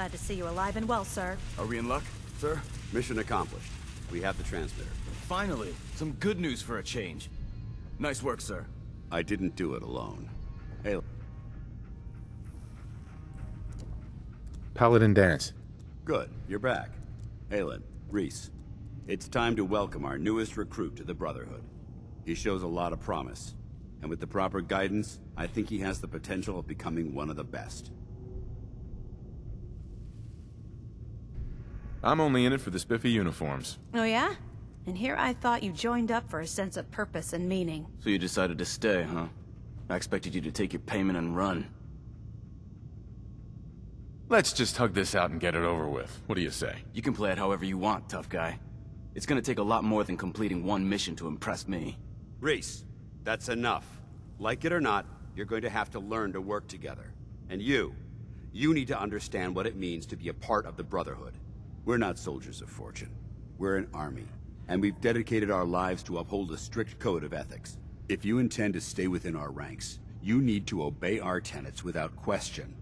Glad to see you alive and well, sir. Are we in luck, sir? Mission accomplished. We have the transmitter. Finally, some good news for a change. Nice work, sir. I didn't do it alone. Hey, Paladin Danse. good. You're back. Aelin, Reese. It's time to welcome our newest recruit to the Brotherhood. He shows a lot of promise. And with the proper guidance, I think he has the potential of becoming one of the best. I'm only in it for the spiffy uniforms. Oh yeah? And here I thought you joined up for a sense of purpose and meaning. So you decided to stay, huh? I expected you to take your payment and run. Let's just hug this out and get it over with. What do you say? You can play it however you want, tough guy. It's gonna take a lot more than completing one mission to impress me. Reese, that's enough. Like it or not, you're going to have to learn to work together. And you need to understand what it means to be a part of the Brotherhood. We're not soldiers of fortune. We're an army. And we've dedicated our lives to uphold a strict code of ethics. If you intend to stay within our ranks, you need to obey our tenets without question.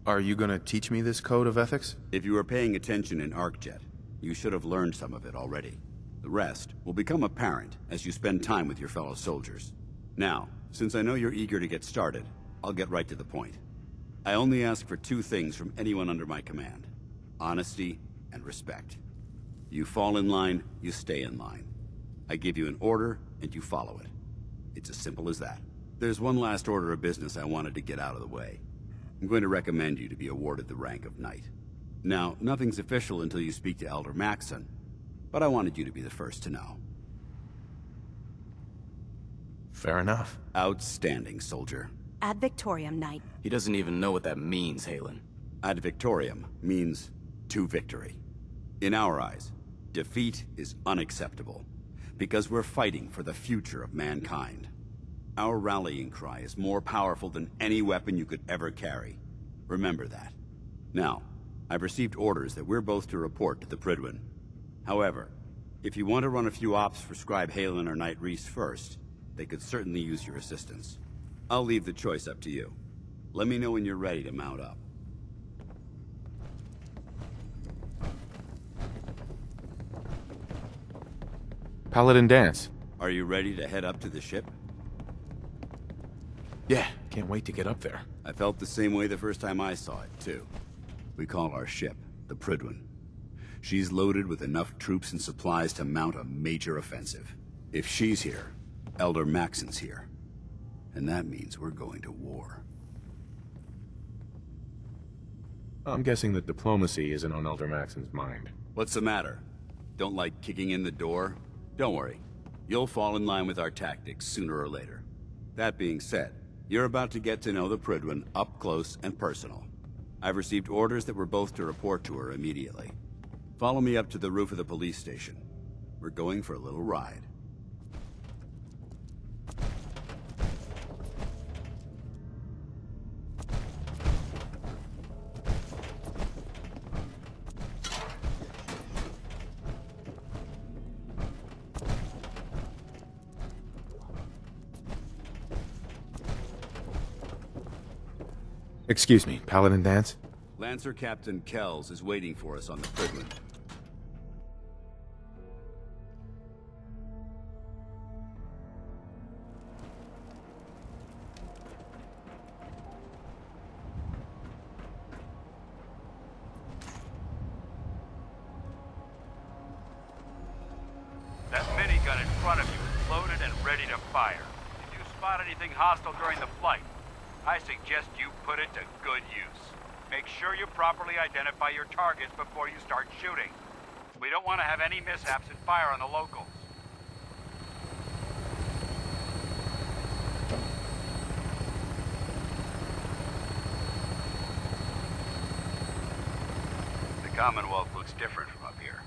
Are you gonna teach me this code of ethics? If you were paying attention in ArcJet, you should have learned some of it already. The rest will become apparent as you spend time with your fellow soldiers. Now, since I know you're eager to get started, I'll get right to the point. I only ask for two things from anyone under my command: honesty and respect. You fall in line, you stay in line. I give you an order, and you follow it. It's as simple as that. There's one last order of business I wanted to get out of the way. I'm going to recommend you to be awarded the rank of Knight. Now, nothing's official until you speak to Elder Maxson, but I wanted you to be the first to know. Fair enough. Outstanding, soldier. Ad Victoriam, Knight. He doesn't even know what that means, Halen. Ad Victoriam means to victory. In our eyes, defeat is unacceptable, because we're fighting for the future of mankind. Our rallying cry is more powerful than any weapon you could ever carry. Remember that. Now, I've received orders that we're both to report to the Prydwen. However, if you want to run a few ops for Scribe Halen or Knight Reese first, they could certainly use your assistance. I'll leave the choice up to you. Let me know when you're ready to mount up. Paladin Danse. Are you ready to head up to the ship? Yeah, can't wait to get up there. I felt the same way the first time I saw it, too. We call our ship the Prydwen. She's loaded with enough troops and supplies to mount a major offensive. If she's here, Elder Maxson's here. And that means we're going to war. I'm guessing that diplomacy isn't on Elder Maxson's mind. What's the matter? Don't like kicking in the door? Don't worry. You'll fall in line with our tactics sooner or later. That being said, you're about to get to know the Prydwen up close and personal. I've received orders that we're both to report to her immediately. Follow me up to the roof of the police station. We're going for a little ride. Excuse me, Paladin Danse? Lancer Captain Kells is waiting for us on the Prydwen. That minigun in front of you is loaded and ready to fire. If you spot anything hostile during the flight, I suggest you put it to good use. Make sure you properly identify your targets before you start shooting. We don't want to have any mishaps and fire on the locals. The Commonwealth looks different from up here,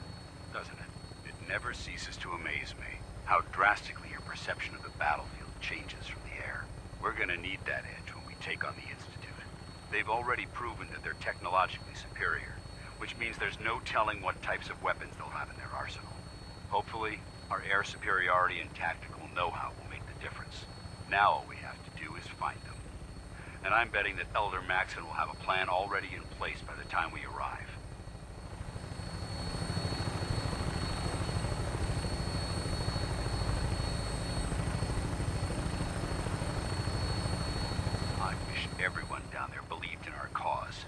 doesn't it? It never ceases to amaze me how drastically your perception of the battlefield changes from the air. We're gonna need that edge when we take on the Institute. They've already proven that they're technologically superior, which means there's no telling what types of weapons they'll have in their arsenal. Hopefully, our air superiority and tactical know-how will make the difference. Now all we have to do is find them. And I'm betting that Elder Maxon will have a plan already in place by the time we arrive. I wish everyone down there believed in our cause.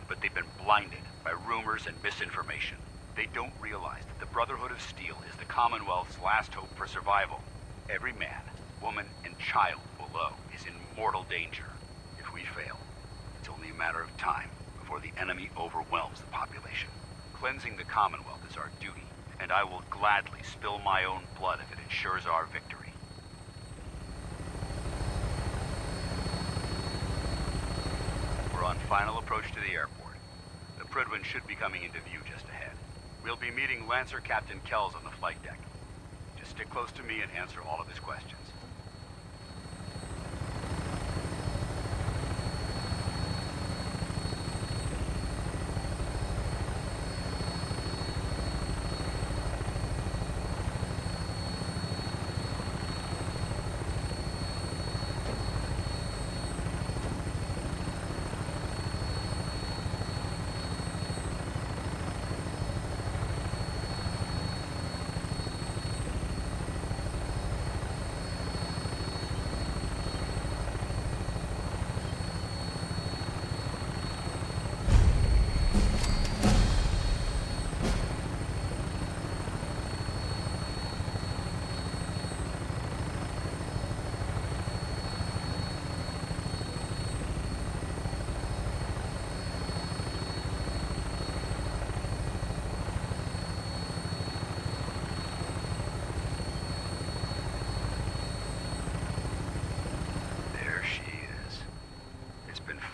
But they've been blinded by rumors and misinformation. They don't realize that the Brotherhood of Steel is the Commonwealth's last hope for survival. Every man, woman, and child below is in mortal danger. If we fail, it's only a matter of time before the enemy overwhelms the population. Cleansing the Commonwealth is our duty, and I will gladly spill my own blood if it ensures our victory. We're on final approach to the airport. The Prydwen should be coming into view just ahead. We'll be meeting Lancer Captain Kells on the flight deck. Just stick close to me and answer all of his questions.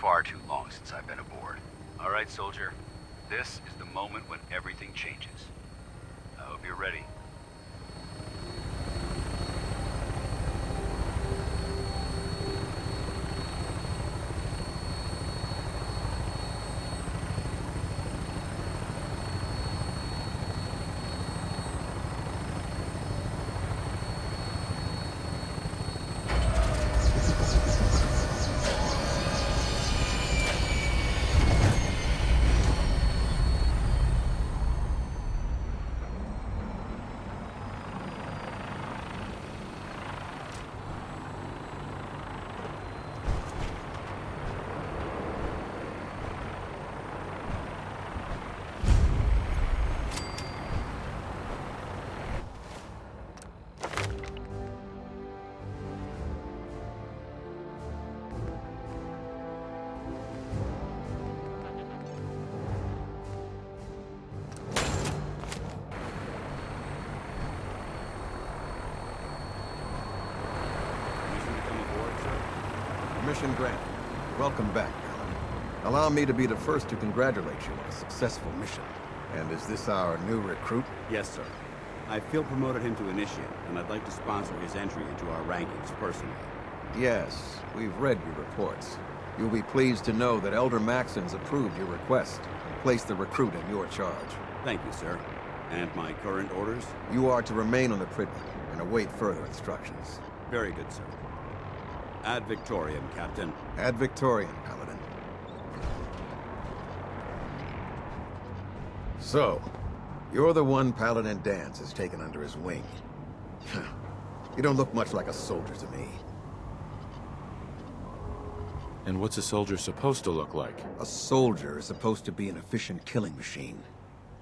Far too long since I've been aboard. All right, soldier. This is the moment when everything changes. I hope you're ready. Mission granted. Welcome back, Paladin. Allow me to be the first to congratulate you on a successful mission. And is this our new recruit? Yes, sir. I feel promoted him to initiate, and I'd like to sponsor his entry into our rankings personally. Yes, we've read your reports. You'll be pleased to know that Elder Maxon's approved your request and placed the recruit in your charge. Thank you, sir. And my current orders? You are to remain on the Prydwen and await further instructions. Very good, sir. Ad Victoriam, Captain. Ad Victoriam, Paladin. So, you're the one Paladin Danse has taken under his wing. You don't look much like a soldier to me. And what's a soldier supposed to look like? A soldier is supposed to be an efficient killing machine.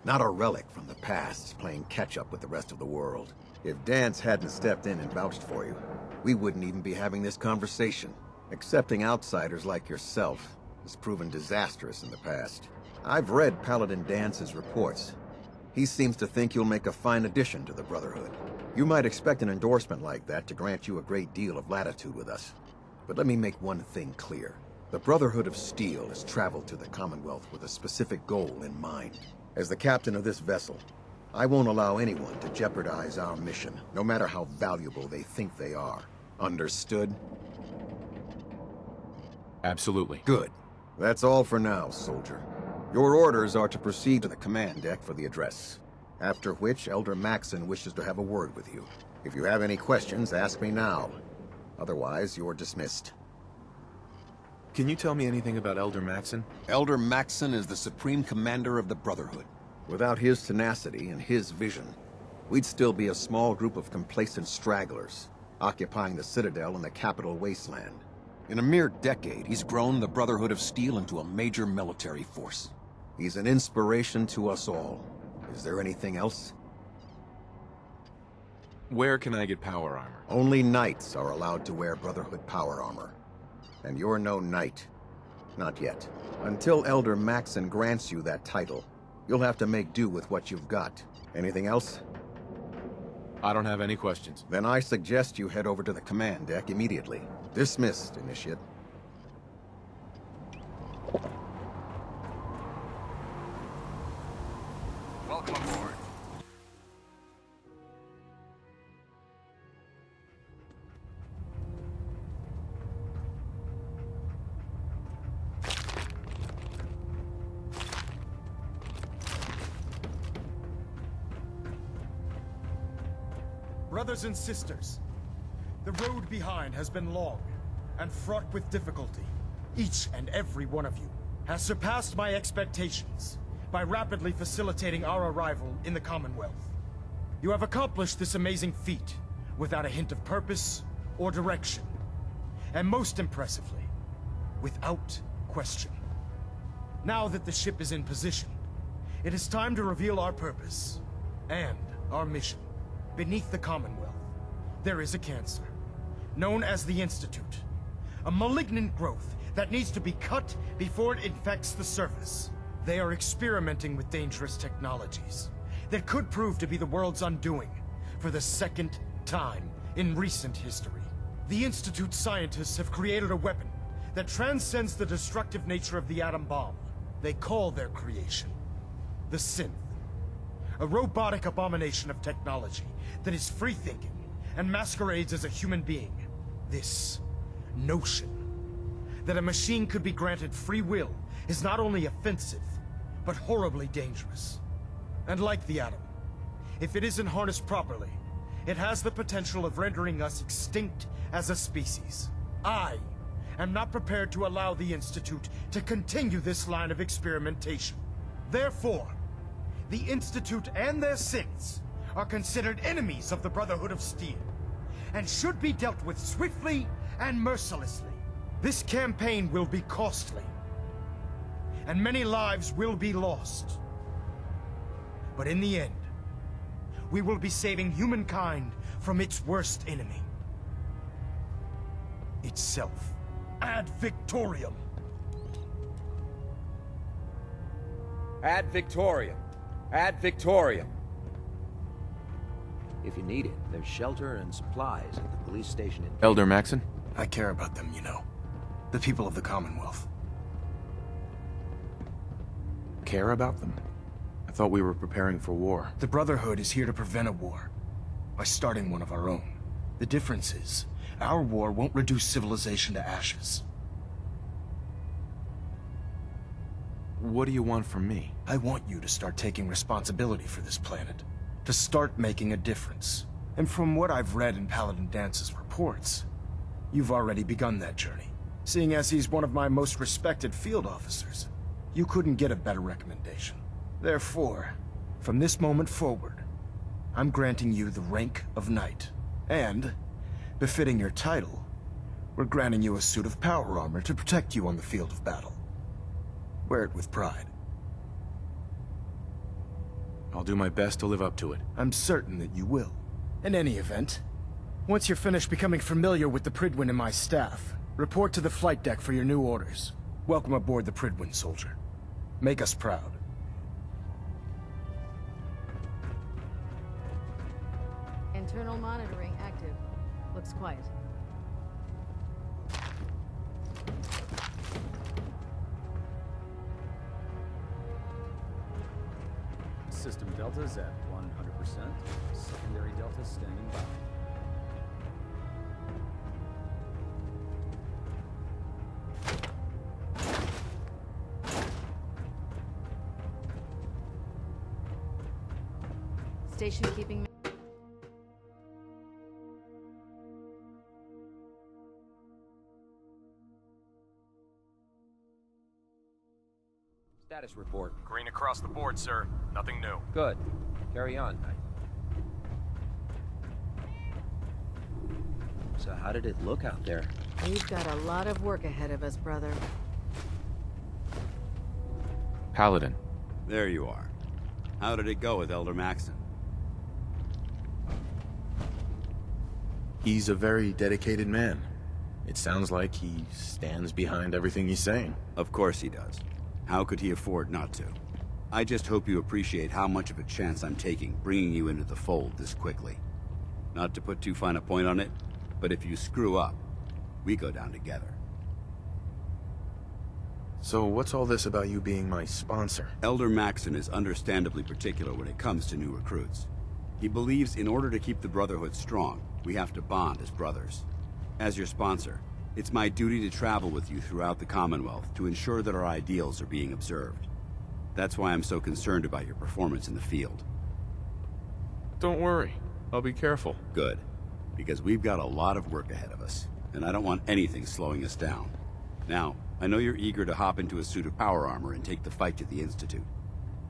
Not a relic from the past, playing catch-up with the rest of the world. If Danse hadn't stepped in and vouched for you, we wouldn't even be having this conversation. Accepting outsiders like yourself has proven disastrous in the past. I've read Paladin Danse's reports. He seems to think you'll make a fine addition to the Brotherhood. You might expect an endorsement like that to grant you a great deal of latitude with us. But let me make one thing clear. The Brotherhood of Steel has traveled to the Commonwealth with a specific goal in mind. As the captain of this vessel, I won't allow anyone to jeopardize our mission, no matter how valuable they think they are. Understood? Absolutely. Good. That's all for now, soldier. Your orders are to proceed to the command deck for the address. After which, Elder Maxon wishes to have a word with you. If you have any questions, ask me now. Otherwise, you're dismissed. Can you tell me anything about Elder Maxon? Elder Maxon is the supreme commander of the Brotherhood. Without his tenacity and his vision, we'd still be a small group of complacent stragglers, occupying the Citadel and the capital wasteland. In a mere decade, he's grown the Brotherhood of Steel into a major military force. He's an inspiration to us all. Is there anything else? Where can I get power armor? Only knights are allowed to wear Brotherhood power armor. And you're no knight. Not yet. Until Elder Maxon grants you that title, you'll have to make do with what you've got. Anything else? I don't have any questions. Then I suggest you head over to the command deck immediately. Dismissed, Initiate. Welcome aboard. Brothers and sisters, the road behind has been long and fraught with difficulty. Each and every one of you has surpassed my expectations by rapidly facilitating our arrival in the Commonwealth. You have accomplished this amazing feat without a hint of purpose or direction, and most impressively, without question. Now that the ship is in position, it is time to reveal our purpose and our mission. Beneath the Commonwealth, there is a cancer, known as the Institute. A malignant growth that needs to be cut before it infects the surface. They are experimenting with dangerous technologies that could prove to be the world's undoing for the second time in recent history. The Institute's scientists have created a weapon that transcends the destructive nature of the atom bomb. They call their creation the Synth. A robotic abomination of technology that is free-thinking and masquerades as a human being. This notion that a machine could be granted free will is not only offensive, but horribly dangerous. And like the atom, if it isn't harnessed properly, it has the potential of rendering us extinct as a species. I am not prepared to allow the Institute to continue this line of experimentation. Therefore, the Institute and their synths are considered enemies of the Brotherhood of Steel, and should be dealt with swiftly and mercilessly. This campaign will be costly, and many lives will be lost. But in the end, we will be saving humankind from its worst enemy. Itself. Ad Victoriam. Ad Victoriam. Ad Victoriam. If you need it, there's shelter and supplies at the police station in... Elder Maxon? I care about them, you know. The people of the Commonwealth. Care about them? I thought we were preparing for war. The Brotherhood is here to prevent a war by starting one of our own. The difference is, our war won't reduce civilization to ashes. What do you want from me? I want you to start taking responsibility for this planet. To start making a difference. And from what I've read in Paladin Danse's reports, you've already begun that journey. Seeing as he's one of my most respected field officers, you couldn't get a better recommendation. Therefore, from this moment forward, I'm granting you the rank of Knight. And, befitting your title, we're granting you a suit of power armor to protect you on the field of battle. Wear it with pride. I'll do my best to live up to it. I'm certain that you will. In any event, once you're finished becoming familiar with the Prydwen and my staff, report to the flight deck for your new orders. Welcome aboard the Prydwen, soldier. Make us proud. Internal monitoring active. Looks quiet. System deltas at 100%. Secondary deltas standing by. Station keeping... Status report. Green across the board, sir. Nothing new. Good. Carry on, Knight. So how did it look out there? We've got a lot of work ahead of us, brother. Paladin. There you are. How did it go with Elder Maxon? He's a very dedicated man. It sounds like he stands behind everything he's saying. Of course he does. How could he afford not to? I just hope you appreciate how much of a chance I'm taking bringing you into the fold this quickly. Not to put too fine a point on it, but if you screw up, we go down together. So what's all this about you being my sponsor? Elder Maxon is understandably particular when it comes to new recruits. He believes in order to keep the Brotherhood strong, we have to bond as brothers. As your sponsor, it's my duty to travel with you throughout the Commonwealth to ensure that our ideals are being observed. That's why I'm so concerned about your performance in the field. Don't worry. I'll be careful. Good. Because we've got a lot of work ahead of us, and I don't want anything slowing us down. Now, I know you're eager to hop into a suit of power armor and take the fight to the Institute.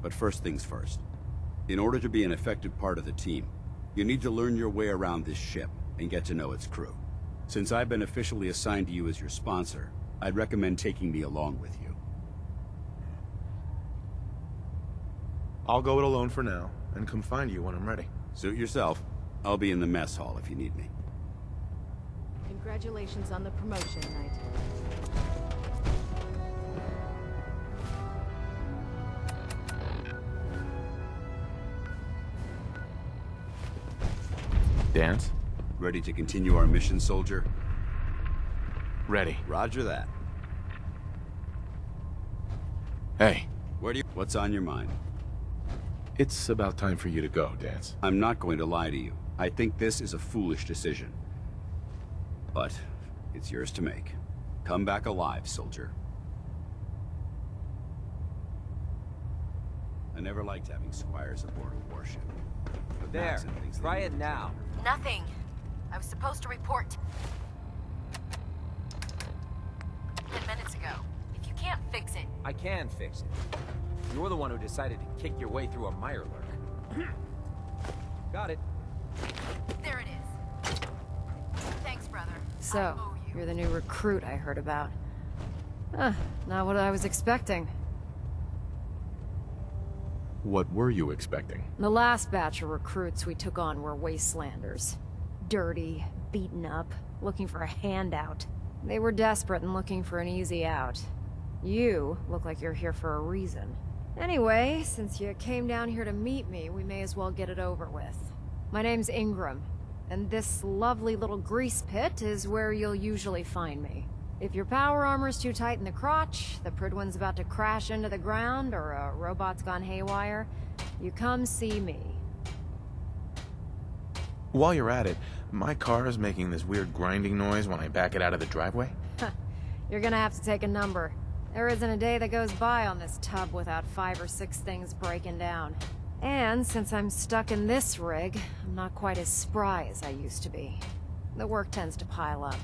But first things first. In order to be an effective part of the team, you need to learn your way around this ship and get to know its crew. Since I've been officially assigned to you as your sponsor, I'd recommend taking me along with you. I'll go it alone for now, and come find you when I'm ready. Suit yourself. I'll be in the mess hall if you need me. Congratulations on the promotion, Knight. Danse? Ready to continue our mission, soldier? Ready. Roger that. Hey. What's on your mind? It's about time for you to go, Danse. I'm not going to lie to you. I think this is a foolish decision. But it's yours to make. Come back alive, soldier. I never liked having squires aboard a warship. But There. Maxon thinks Try they it need now. Nothing. I was supposed to report 10 minutes ago. If you can't fix it... I can fix it. You're the one who decided to kick your way through a mirelurk. Got it. There it is. Thanks, brother. So, you're the new recruit I heard about. Not what I was expecting. What were you expecting? The last batch of recruits we took on were wastelanders. Dirty, beaten up, looking for a handout. They were desperate and looking for an easy out. You look like you're here for a reason. Anyway, since you came down here to meet me, we may as well get it over with. My name's Ingram, and this lovely little grease pit is where you'll usually find me. If your power armor's too tight in the crotch, the Prydwen's about to crash into the ground, or a robot's gone haywire, you come see me. While you're at it, my car is making this weird grinding noise when I back it out of the driveway. You're gonna have to take a number. There isn't a day that goes by on this tub without 5 or 6 things breaking down. And since I'm stuck in this rig, I'm not quite as spry as I used to be. The work tends to pile up.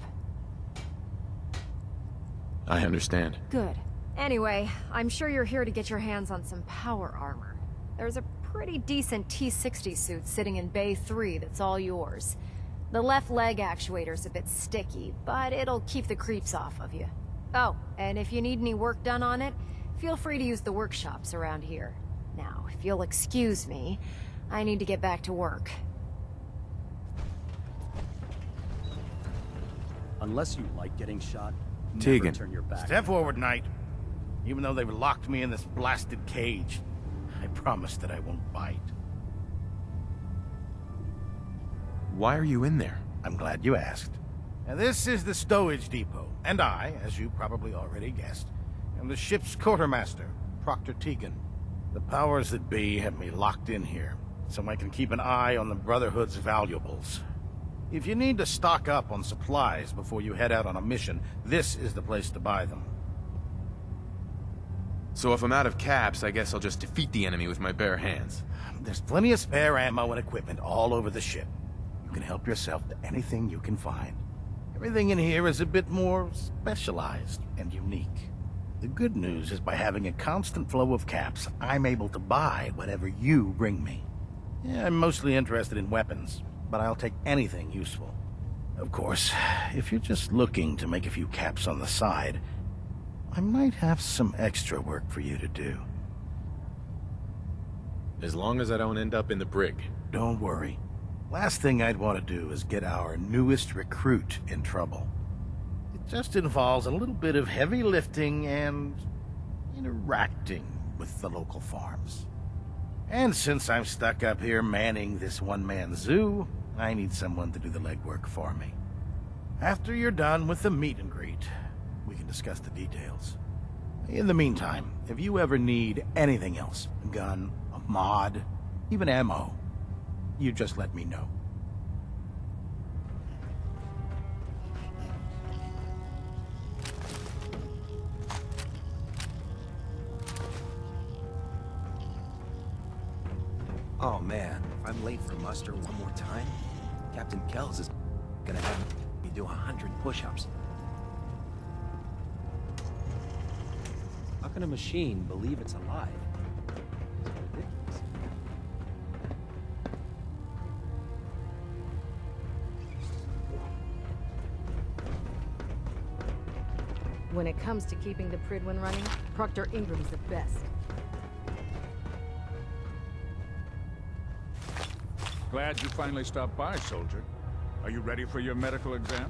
I understand. Good. Anyway, I'm sure you're here to get your hands on some power armor. There's a pretty decent T-60 suit sitting in Bay 3 that's all yours. The left leg actuator's a bit sticky, but it'll keep the creeps off of you. Oh, and if you need any work done on it, feel free to use the workshops around here. Now, if you'll excuse me, I need to get back to work. Unless you like getting shot, Tegan. never turn your back. Step forward, Knight. Even though they've locked me in this blasted cage, I promise that I won't bite. Why are you in there? I'm glad you asked. Now, this is the stowage depot, and I, as you probably already guessed, am the ship's quartermaster, Proctor Tegan. The powers that be have me locked in here, so I can keep an eye on the Brotherhood's valuables. If you need to stock up on supplies before you head out on a mission, this is the place to buy them. So if I'm out of caps, I guess I'll just defeat the enemy with my bare hands. There's plenty of spare ammo and equipment all over the ship. You can help yourself to anything you can find. Everything in here is a bit more specialized and unique. The good news is by having a constant flow of caps, I'm able to buy whatever you bring me. Yeah, I'm mostly interested in weapons, but I'll take anything useful. Of course, if you're just looking to make a few caps on the side, I might have some extra work for you to do. As long as I don't end up in the brig. Don't worry. Last thing I'd want to do is get our newest recruit in trouble. It just involves a little bit of heavy lifting and interacting with the local farms. And since I'm stuck up here manning this one-man zoo, I need someone to do the legwork for me. After you're done with the meet and greet, we can discuss the details. In the meantime, if you ever need anything else, a gun, a mod, even ammo, you just let me know. Oh man, if I'm late for muster one more time, Captain Kells is gonna have me do 100 push-ups. How can a machine believe it's alive? It's ridiculous. When it comes to keeping the Prydwen running, Proctor Ingram's the best. Glad you finally stopped by, soldier. Are you ready for your medical exam?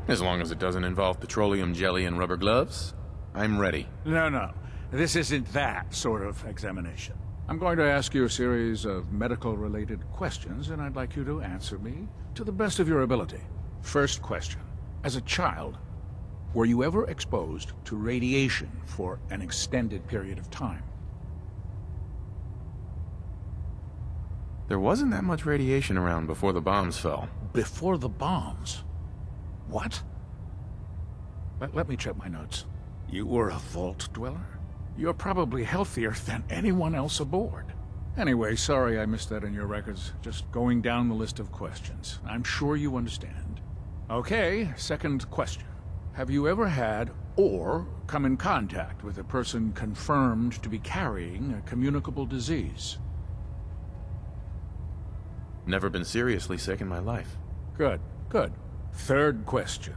As long as it doesn't involve petroleum jelly and rubber gloves, I'm ready. No. This isn't that sort of examination. I'm going to ask you a series of medical-related questions, and I'd like you to answer me to the best of your ability. First question. As a child, were you ever exposed to radiation for an extended period of time? There wasn't that much radiation around before the bombs fell. Before the bombs? What? Let me check my notes. You were a vault dweller? You're probably healthier than anyone else aboard. Anyway, sorry I missed that in your records. Just going down the list of questions. I'm sure you understand. Okay, second question. Have you ever had or come in contact with a person confirmed to be carrying a communicable disease? Never been seriously sick in my life. Good. Third question.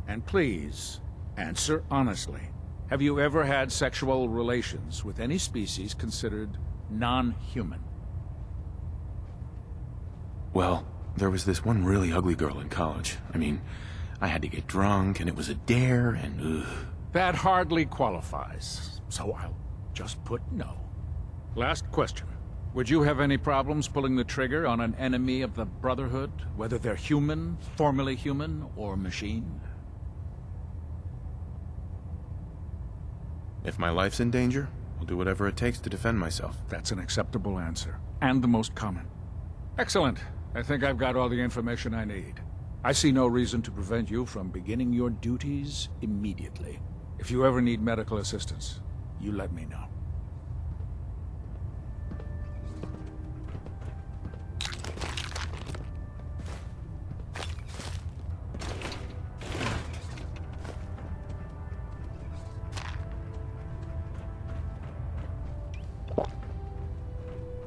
And please, answer honestly. Have you ever had sexual relations with any species considered non-human? Well, there was this one really ugly girl in college. I mean, I had to get drunk, and it was a dare, and ugh. That hardly qualifies, so I'll just put no. Last question. Would you have any problems pulling the trigger on an enemy of the Brotherhood, whether they're human, formerly human, or machine? If my life's in danger, I'll do whatever it takes to defend myself. That's an acceptable answer, and the most common. Excellent. I think I've got all the information I need. I see no reason to prevent you from beginning your duties immediately. If you ever need medical assistance, you let me know.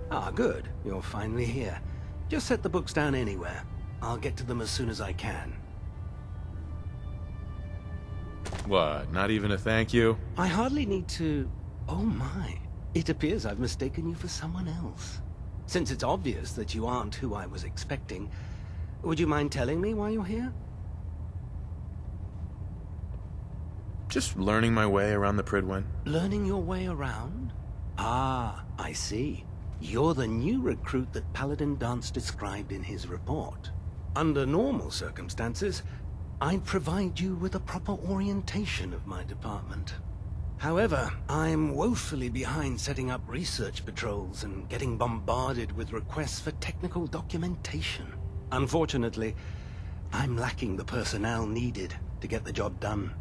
Ah, good. You're finally here. Just set the books down anywhere. I'll get to them as soon as I can. What, not even a thank you? I hardly need to... Oh my. It appears I've mistaken you for someone else. Since it's obvious that you aren't who I was expecting, would you mind telling me why you're here? Just learning my way around the Prydwen. Learning your way around? Ah, I see. You're the new recruit that Paladin Danse described in his report. Under normal circumstances, I'd provide you with a proper orientation of my department. However, I'm woefully behind setting up research patrols and getting bombarded with requests for technical documentation. Unfortunately, I'm lacking the personnel needed to get the job done.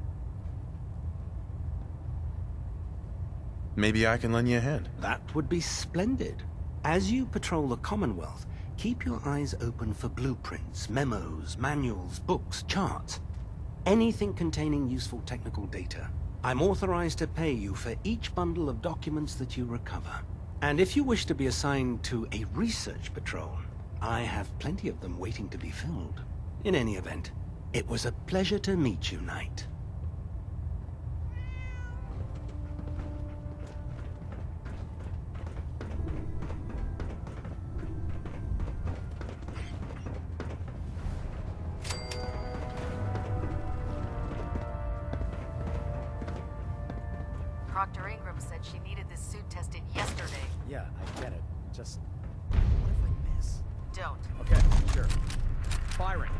Maybe I can lend you a hand. That would be splendid. As you patrol the Commonwealth, keep your eyes open for blueprints, memos, manuals, books, charts. anything containing useful technical data. I'm authorized to pay you for each bundle of documents that you recover. And if you wish to be assigned to a research patrol, I have plenty of them waiting to be filled. In any event, it was a pleasure to meet you, Knight. Proctor Ingram said she needed this suit tested yesterday. Yeah, I get it. Just... what if I miss? Don't. Okay, sure. Firing.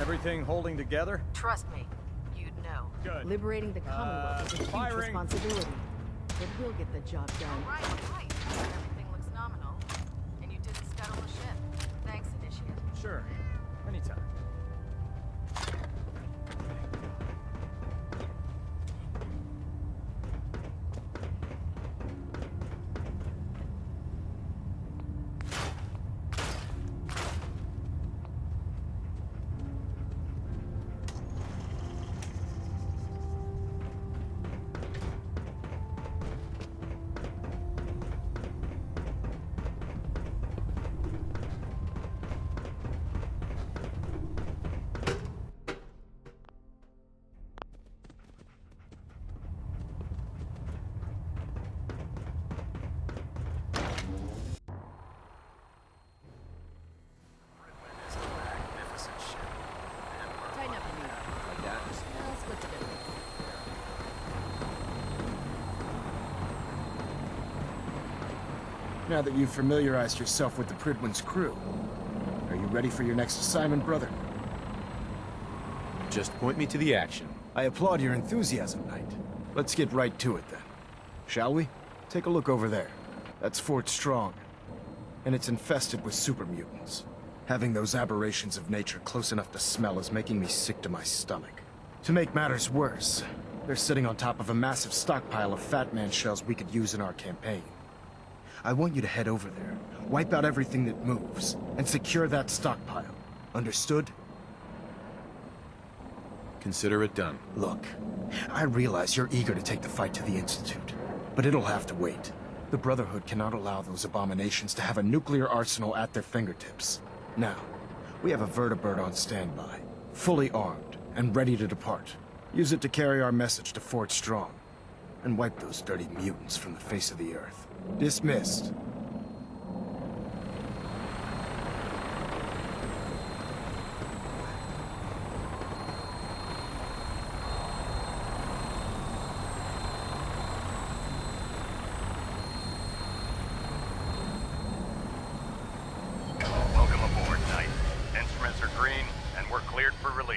Everything holding together? Trust me, you'd know. Good. Liberating the Commonwealth is a huge firing. responsibility. But we'll get the job done. All right. Everything looks nominal. And you didn't scuttle the ship. Thanks, Initiate. Sure. Anytime. Tighten up your knee. Like that? Well, split the difference. Now that you've familiarized yourself with the Prydwen's crew, are you ready for your next assignment, brother? Just point me to the action. I applaud your enthusiasm, Knight. Let's get right to it then. Shall we? Take a look over there. That's Fort Strong. And it's infested with super mutants. Having those aberrations of nature close enough to smell is making me sick to my stomach. To make matters worse, they're sitting on top of a massive stockpile of Fat Man shells we could use in our campaign. I want you to head over there, wipe out everything that moves, and secure that stockpile. Understood? Consider it done. Look, I realize you're eager to take the fight to the Institute, but it'll have to wait. The Brotherhood cannot allow those abominations to have a nuclear arsenal at their fingertips. Now, we have a vertibird on standby, fully armed, and ready to depart. Use it to carry our message to Fort Strong, and wipe those dirty mutants from the face of the earth. Dismissed. Welcome aboard, Knight. Instruments are green, and we're cleared for release.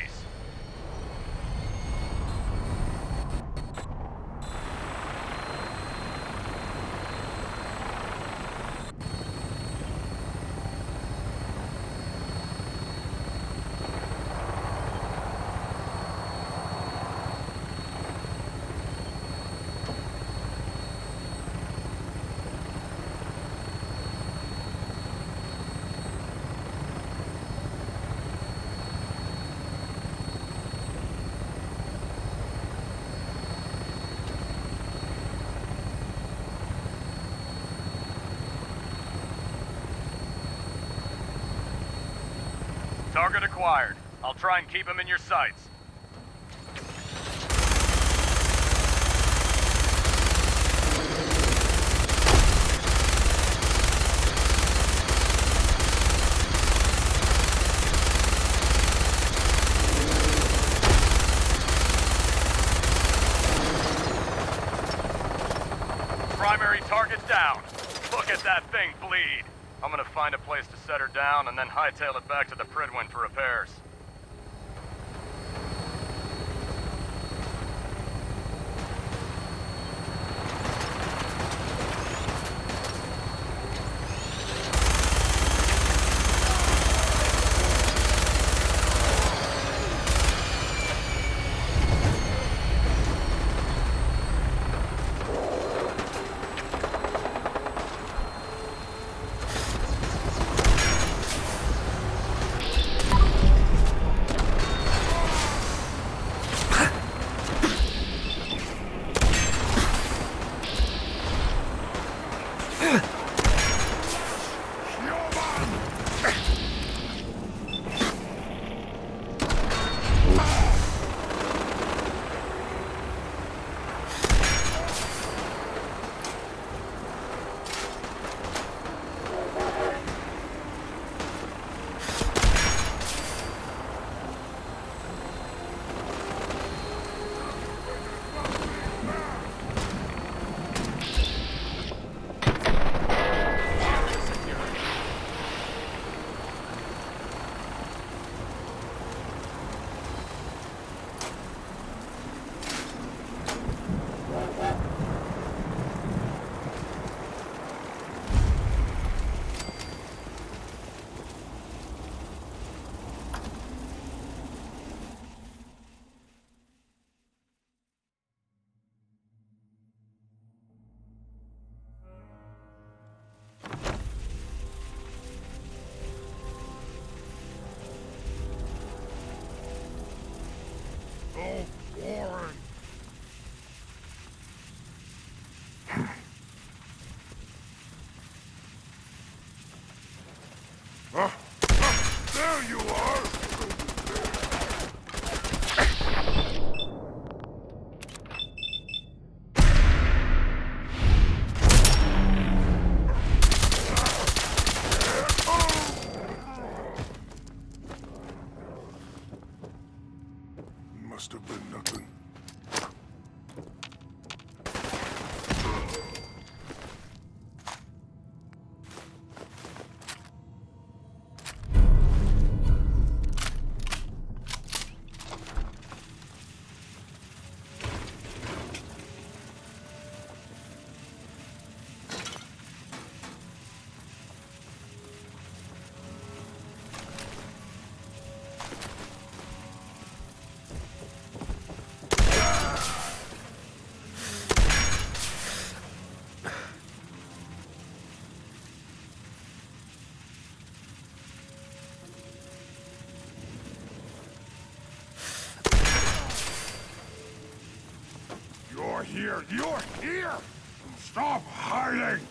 Target acquired. I'll try and keep him in your sights. Primary target down. Look at that thing bleed. I'm gonna find a place to set her down and then hightail it back to the Prydwen for repairs. here! You're here! Stop hiding!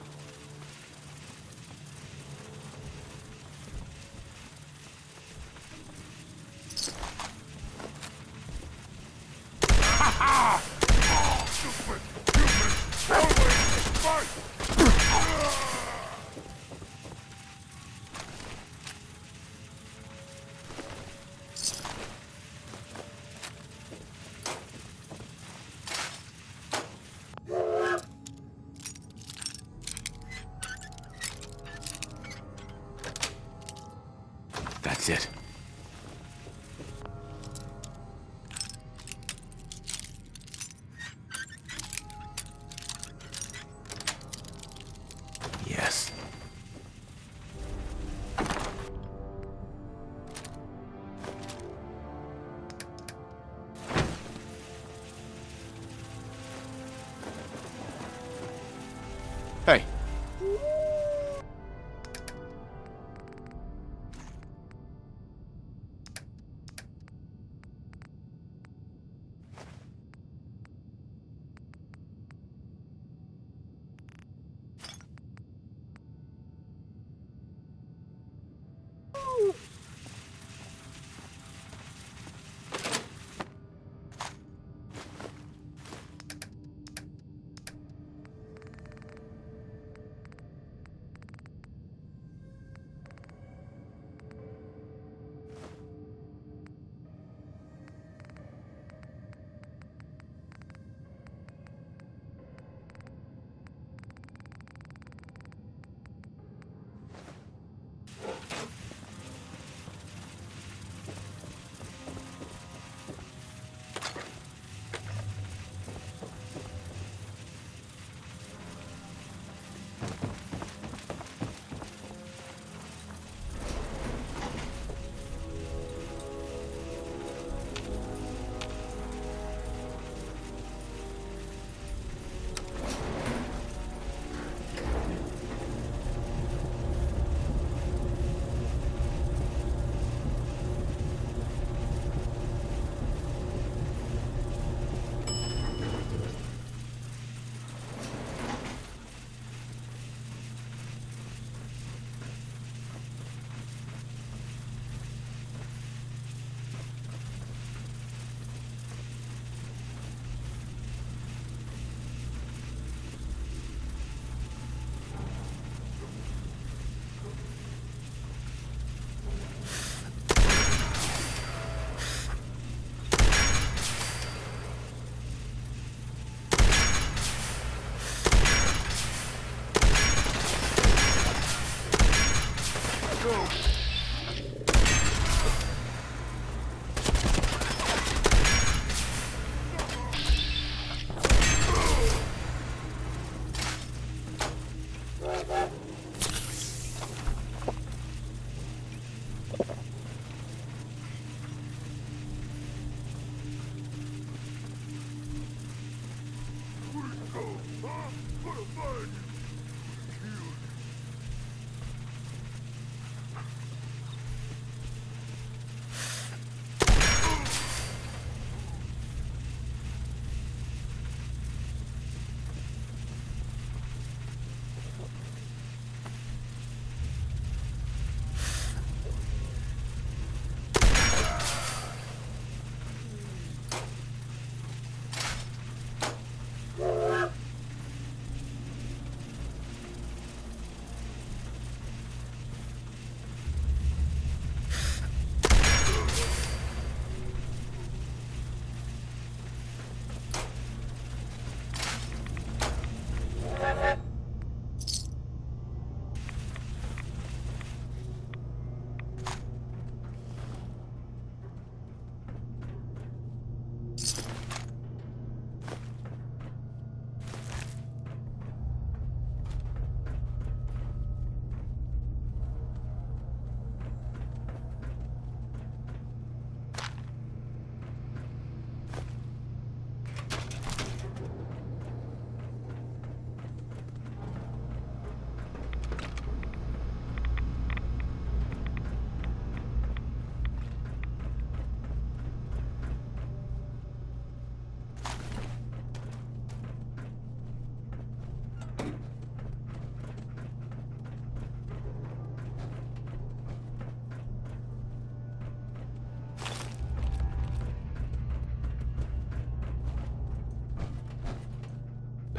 Ha-ha! Oh, stupid! Always fight! That's it. Yes. Hey.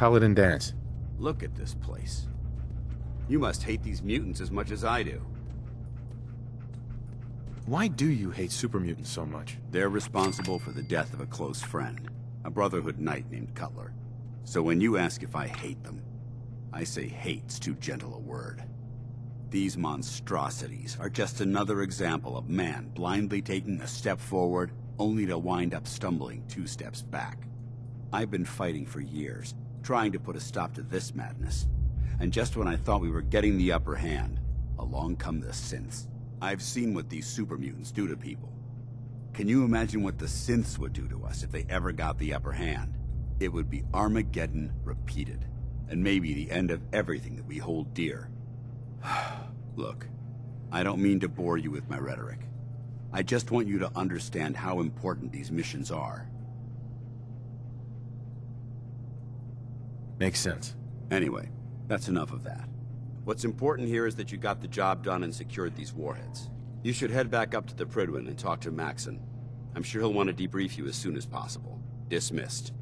Paladin Danse. Look at this place. You must hate these mutants as much as I do. Why do you hate super mutants so much? They're responsible for the death of a close friend, a Brotherhood knight named Cutler. So when you ask if I hate them, I say hate's too gentle a word. These monstrosities are just another example of man blindly taking a step forward, only to wind up stumbling 2 steps back. I've been fighting for years, trying to put a stop to this madness. And just when I thought we were getting the upper hand, along come the synths. I've seen what these super mutants do to people. Can you imagine what the synths would do to us if they ever got the upper hand? It would be Armageddon repeated, and maybe the end of everything that we hold dear. Look, I don't mean to bore you with my rhetoric. I just want you to understand how important these missions are. Makes sense. Anyway, that's enough of that. What's important here is that you got the job done and secured these warheads. You should head back up to the Prydwen and talk to Maxon. I'm sure he'll want to debrief you as soon as possible. Dismissed.